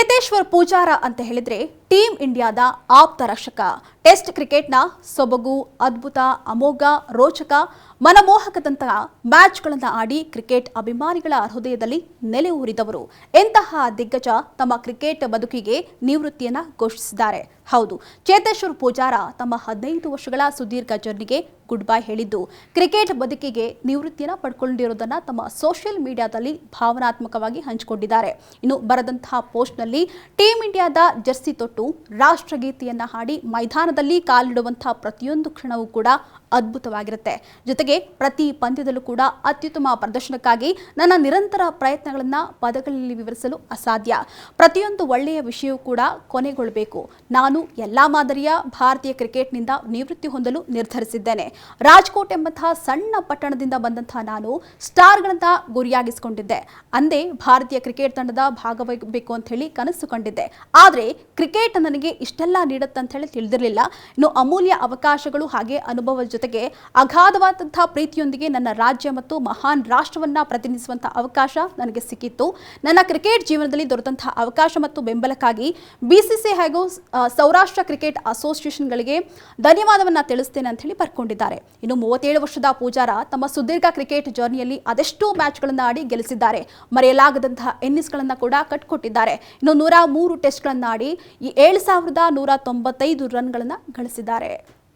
ಚೇತೇಶ್ವರ್ ಪೂಜಾರ ಅಂತ ಹೇಳಿದ್ರೆ ಟೀಮ್ ಇಂಡಿಯಾದ ಆಪ್ತ ರಕ್ಷಕ. ಟೆಸ್ಟ್ ಕ್ರಿಕೆಟ್ನ ಸೊಬಗು, ಅದ್ಭುತ, ಅಮೋಘ, ರೋಚಕ, ಮನಮೋಹಕದಂತಹ ಮ್ಯಾಚ್ಗಳನ್ನು ಆಡಿ ಕ್ರಿಕೆಟ್ ಅಭಿಮಾನಿಗಳ ಹೃದಯದಲ್ಲಿ ನೆಲೆ ಊರಿದವರು. ಎಂತಹ ದಿಗ್ಗಜ ತಮ್ಮ ಕ್ರಿಕೆಟ್ ಬದುಕಿಗೆ ನಿವೃತ್ತಿಯನ್ನ ಘೋಷಿಸಿದ್ದಾರೆ. ಹೌದು, ಚೇತೇಶ್ವರ್ ಪೂಜಾರ ತಮ್ಮ 15 ವರ್ಷಗಳ ಸುದೀರ್ಘ ಜರ್ನಿಗೆ ಗುಡ್ ಬೈ ಹೇಳಿದ್ದು ಕ್ರಿಕೆಟ್ ಬದುಕಿಗೆ ನಿವೃತ್ತಿಯನ್ನ ಪಡ್ಕೊಂಡಿರೋದನ್ನ ತಮ್ಮ ಸೋಷಿಯಲ್ ಮೀಡಿಯಾದಲ್ಲಿ ಭಾವನಾತ್ಮಕವಾಗಿ ಹಂಚಿಕೊಂಡಿದ್ದಾರೆ. ಇನ್ನು ಬರೆದಂತಹ ಪೋಸ್ಟ್ನಲ್ಲಿ ಟೀಮ್ ಇಂಡಿಯಾದ ಜರ್ಸಿ ತೊಟ್ಟು ರಾಷ್ಟ್ರಗೀತೆಯನ್ನ ಹಾಡಿ ಮೈದಾನದಲ್ಲಿ ಕಾಲಿಡುವಂತಹ ಪ್ರತಿಯೊಂದು ಕ್ಷಣವೂ ಕೂಡ ಅದ್ಭುತವಾಗಿರುತ್ತೆ. ಜೊತೆಗೆ ಪ್ರತಿ ಪಂದ್ಯದಲ್ಲೂ ಕೂಡ ಅತ್ಯುತ್ತಮ ಪ್ರದರ್ಶನಕ್ಕಾಗಿ ನನ್ನ ನಿರಂತರ ಪ್ರಯತ್ನಗಳನ್ನು ಪದಗಳಲ್ಲಿ ವಿವರಿಸಲು ಅಸಾಧ್ಯ. ಪ್ರತಿಯೊಂದು ಒಳ್ಳೆಯ ವಿಷಯವೂ ಕೂಡ ಕೊನೆಗೊಳ್ಳಬೇಕು. ನಾನು ಎಲ್ಲಾ ಮಾದರಿಯ ಭಾರತೀಯ ಕ್ರಿಕೆಟ್ನಿಂದ ನಿವೃತ್ತಿ ಹೊಂದಲು ನಿರ್ಧರಿಸಿದ್ದೇನೆ. ರಾಜ್ಕೋಟ್ ಎಂಬಂತಹ ಸಣ್ಣ ಪಟ್ಟಣದಿಂದ ಬಂದಂತಹ ನಾನು ಸ್ಟಾರ್ಗಳಂತ ಗುರಿಯಾಗಿಸಿಕೊಂಡಿದ್ದೆ. ಅಂದೇ ಭಾರತೀಯ ಕ್ರಿಕೆಟ್ ತಂಡದ ಭಾಗವಾಗಬೇಕು ಅಂತ ಹೇಳಿ ಕನಸು ಕಂಡಿದ್ದೆ. ಆದರೆ ಕ್ರಿಕೆಟ್ ನನಗೆ ಇಷ್ಟೆಲ್ಲ ನೀಡುತ್ತೆ ಅಂತ ಹೇಳಿ ತಿಳಿದಿರಲಿಲ್ಲ. ಇನ್ನು ಅಮೂಲ್ಯ ಅವಕಾಶಗಳು ಹಾಗೆ ಅನುಭವದ ಜೊತೆಗೆ ಅಗಾಧವಾದಂತಹ ಪ್ರೀತಿಯೊಂದಿಗೆ ನನ್ನ ರಾಜ್ಯ ಮತ್ತು ಮಹಾನ್ ರಾಷ್ಟ್ರವನ್ನ ಪ್ರತಿನಿಧಿಸುವಂತಹ ಅವಕಾಶ ನನಗೆ ಸಿಕ್ಕಿತ್ತು. ನನ್ನ ಕ್ರಿಕೆಟ್ ಜೀವನದಲ್ಲಿ ದೊರೆತಂತಹ ಅವಕಾಶ ಮತ್ತು ಬೆಂಬಲಕ್ಕಾಗಿ ಬಿಸಿಸಿಐ ಹಾಗೂ ಸೌರಾಷ್ಟ್ರ ಕ್ರಿಕೆಟ್ ಅಸೋಸಿಯೇಷನ್ಗಳಿಗೆ ಧನ್ಯವಾದವನ್ನ ತಿಳಿಸ್ತೇನೆ ಅಂತ ಹೇಳಿ ಬರ್ಕೊಂಡಿದ್ದಾರೆ. ಇನ್ನು 37 ವರ್ಷದ ಪೂಜಾರ ತಮ್ಮ ಸುದೀರ್ಘ ಕ್ರಿಕೆಟ್ ಜರ್ನಿಯಲ್ಲಿ ಅದೆಷ್ಟೋ ಮ್ಯಾಚ್ಗಳನ್ನು ಆಡಿ ಗೆಲ್ಲಿಸಿದ್ದಾರೆ. ಮರೆಯಲಾಗದಂತಹ ಇನ್ನಿಂಗ್ಸ್ಗಳನ್ನು ಕೂಡ ಕಟ್ಟಿಕೊಟ್ಟಿದ್ದಾರೆ. ಇನ್ನು 103 ಟೆಸ್ಟ್ಗಳನ್ನು ಆಡಿ 7195 ರನ್ಗಳನ್ನು ಗಳಿಸಿದ್ದಾರೆ.